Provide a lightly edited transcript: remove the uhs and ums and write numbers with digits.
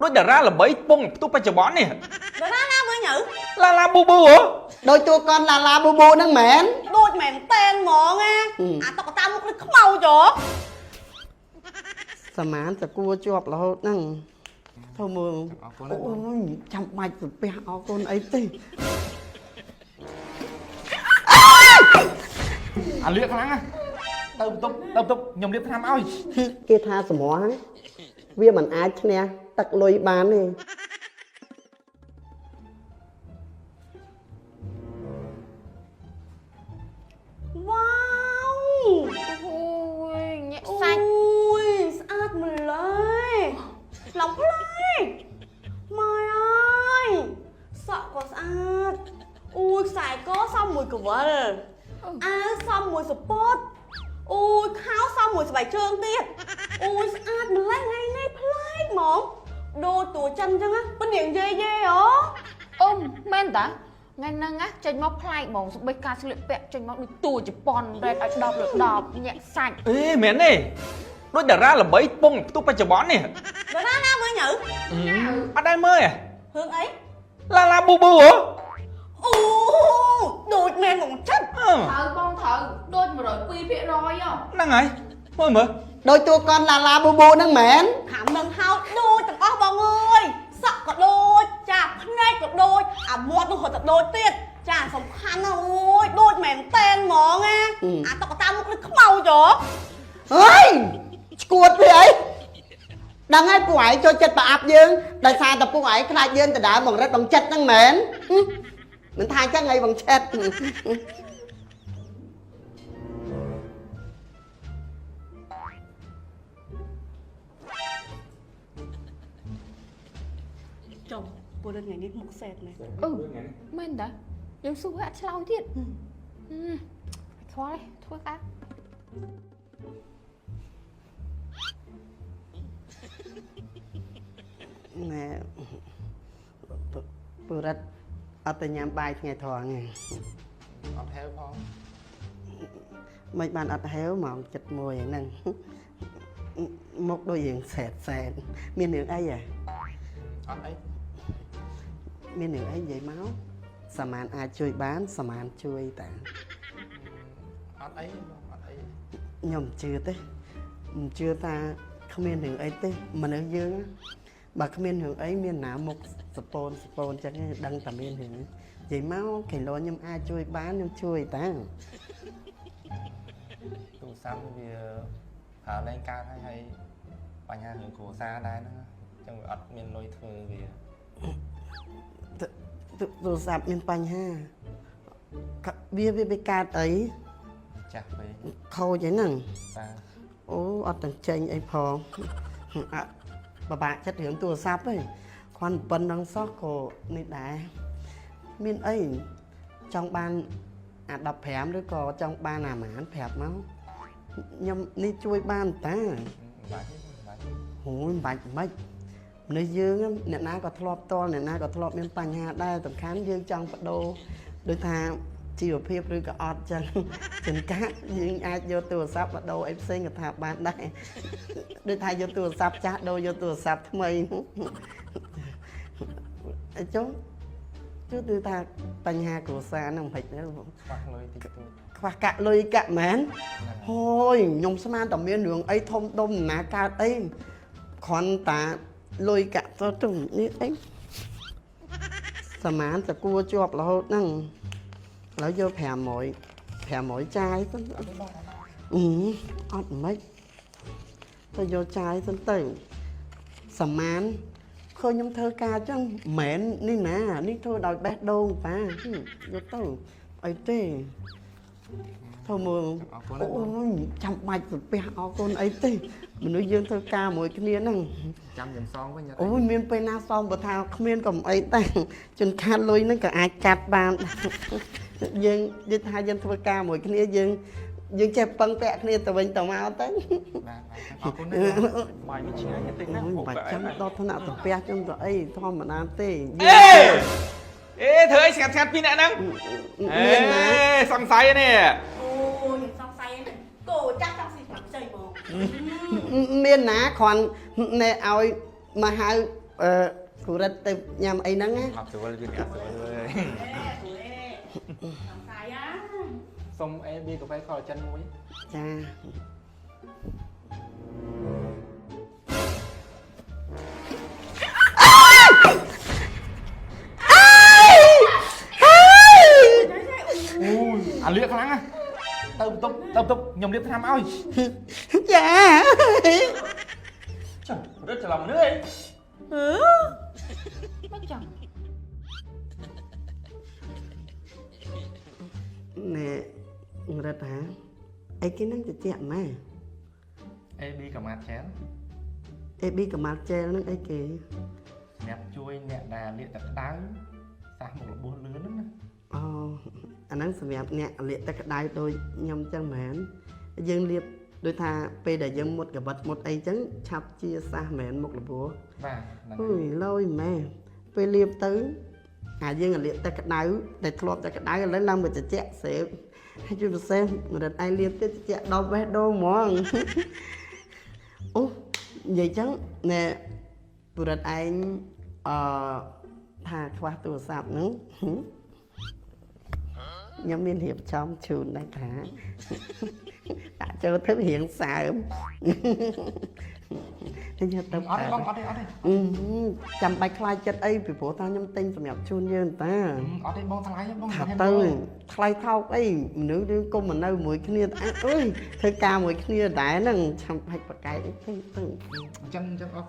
đôi đà ra là bấy bông tôi phải chờ bón nè đà ra la với nhử la bu bu hả đôi tua con là bu bu nâng mẹn đôi mẹn tên mỏ nghe tao có tao một cái màu chỗสมานจะกลัวจวบเรานั่งเท่ามือโอ้ยจำไม่สุดไปเอาคนไอ้ตี à liệt kháng à tụp nhầm liệt tham ơi គេថាសមោះវាមិនអាចឈ្នះទឹកលុយបានទេ wow ôi nhẹ ui xanh sát mình lấy lòng lấy mày ơi sợ có sát ui xài có xong mùi của vợ xong mùi sport ui kháo xong mùi bài trơn tiết ui sát mình lấy ngay ngay play mỏng đôi tùa chân chăng á bên điện dê dê hả men ta ngày năng á tranh móc play mỏng bê ca xử lý bẹ tranh móc được tùa chụp pon đây ở đọc nhẹ xanh ê mến này đôi đà ra là bấy bông tôi phải chờ bón nè đà ra la với nhử ở đây mới à hương ấy la bu bu hả đôi men một chất thở con thở đôi mà rồi quy phía rồi á năng ấy mới mở ដោយតួកនឡាប៊ូប៊ូហ្នឹងមែន hàm nâng hao đôi tầng óc bao người sợ có đôi chà ngay có đôi muộn tôi hồi tập đôi tiết chà sống khăn ôi đôi mèn tên mỏ nghe tao có tao một cái màu chỗ เฮ้ยឈួតវាអីដឹងហើយពួកឯងចូលចិត្តប្រអាប់យើងដោយសារតែពួកឯងខ្លាចយើងដដើមបង្រិតបង្ចិត្តហ្នឹងមែនមិនថាអញ្ចឹងអីបង្ចិត្ត chồng vừa lên ngày đi một sẹt này men taยังสู้ฮะเชลาเทียดthôi đấy thôi cá ណែពរិតអត់ទៅញ៉ាំបាយថ្ងៃត្រង់ទេអត់ហេវផងមិនបានអត់ហេវហ្មងចិត្តមួយហ្នឹងមកដូចរឿងសែតមានរឿងអីហ៎អត់អីមានរឿងអីនិយាយមកសមានអាចជួយបានសមានជួយតាអត់អីខ្ញុំជឿទេមិនជឿថាគ្មានរឿងអីទេមនុស្សយើងបើគ្មានរឿងអីមានណាមុខសពូនចឹងដឹងតែមានរឿងនិយាយមកគេលោខ្ញុំអាចជួយបានខ្ញុំជួយតាទូរស័ព្ទវាប្រើលេងកើតហើយបញ្ហារឿងគ្រួសារដែរហ្នឹងចឹងវាអត់មានលុយធ្វើវាទូរស័ព្ទមានបញ្ហាវាកើតអីចាស់ពេកខូចហ្នឹងតាអូអត់ទាំងចេញអីផងបបាក់ចិត្តរឿងទូរស័ព្ទទេគ្រាន់ប៉ុណ្ណឹងសោះក៏នេះដែរមានអីចង់បានអា15ឬក៏ចង់បានអាម៉ានប្រាប់មកខ្ញុំនេះជួយបានតាអូយមិនបាច់មិននៅយើងអ្នកណាក៏ធ្លាប់តល់អ្នកណាក៏ធ្លាប់មានបញ្ហាដែរសំខាន់យើងចង់បដូរដូចថាជីវភាពឬក៏អត់ចឹងចិនកាយើងអាចយកទូរស័ព្ទបដូរអីផ្សេងក៏ថាបានដែរដូចថាយកទូរស័ព្ទចាស់ដូរយកទូរស័ព្ទថ្មីអញ្ចឹងគឺថាបញ្ហាគ្រួសារហ្នឹងមិនហ្នឹងខ្វះលុយតិចតួចខ្វះកាក់លុយកាក់មែនហូយខ្ញុំស្មានតែមានរឿងអីធំដុំណាកើតអីគ្រាន់តែលុយកាក់ទៅនេះអីសមានតែគួរជាប់រហូតហ្នឹងឥឡូវយក500ចាយទៅអត់មិនទៅយកចាយទៅសមានឃើញខ្ញុំធ្វើការអញ្ចឹងមិនមែននេះណានេះធ្វើដោយបេះដូងប៉ាយកទៅអីទេធ្វើមើលអូយចាំបាច់ប្រពះអរគុណអីទេមនុស្សយើងធ្វើការមួយគ្នាហ្នឹងចាំខ្ញុំសងវិញអូយមានពេលណាសងបើថាគ្មានក៏អីដែរជន់ខាតលុយហ្នឹងក៏អាចកាត់បានយើងនិយាយថាយើងធ្វើការមួយគ្នាយើងចេះពឹងពាក់គ្នាទៅវិញទៅមកទៅបាទអរគុណណាស់បាយមិនឆ្ងាញ់ទេណាបាច់ចាំដល់ថ្នាក់ទៅផ្ទះចឹងទៅអីធម្មតាទេអេធ្វើអីស្ងាត់ពីអ្នកហ្នឹងមានណាសង្ស័យនេះអូយសង្ស័យគោចាស់ចង់ស៊ីស្រាប់ចៃហ្មង មានណាគ្រាន់ណែឲ្យមកហៅ គូរិតទៅញ៉ាំអីហ្នឹងណា អត់ស្រួលយើងអត់ស្រួលទេ Sai á. សុំ AB កាហ្វេ collagen មួយ ចា អូយអាលៀកខ្លាំងណាស់ទៅបន្ទប់ខ្ញុំរៀបថ្នាំឲ្យ ចា ចុះរត់ច្រឡំមនុស្សអី មិនចឹង ណែរិតហាអីគេហ្នឹងតិចម៉ែ AB កាម៉ាត់ចែល AB កម្មាល់ជែលហ្នឹងអីគេ សម្រាប់ជួយអ្នកដែលលាកទឹកក្តៅសះមុខរបួសលឿនហ្នឹងណា អូអាហ្នឹងសម្រាប់អ្នកលាកទឹកក្តៅដូចខ្ញុំចឹងមែនយើងលាបដូចថាពេលដែលយើងមុតកបិតមុតអីចឹងឆាប់ជាសះមែនមុខរបួស បាទហ្នឹង អើយលយម៉ែពេលលាបទៅអាយើងលាបទឹកក្តៅដែលធ្លាប់ទឹកក្តៅឥឡូវឡើងមកត្រជាក់ស្រើបហើយជួយពិសេសម្រិតឯងលាបទៀតត្រជាក់ដល់បេះដូងហ្មង អូនិយាយចឹងណែបុរិតឯងថាខ្វះទូរស័ព្ទហ្នឹងខ្ញុំមានរៀបចំជូនដែរថា ដាក់ចូលទៅរៀងសើម ទៅយកទៅ អត់ទេបងអត់ទេ ចាំបាច់ខ្លាចចិត្តអីពីព្រោះថាខ្ញុំទិញសម្រាប់ជូនយើងតា អត់ទេបងថ្លៃបង ថាទៅថ្លៃថោកអីមនុស្សយើងគុំមកនៅមួយគ្នាអើយធ្វើការមួយគ្នាដែរហ្នឹងចាំបាច់ប្រកែកអីទៅ អញ្ចឹងអរគុណ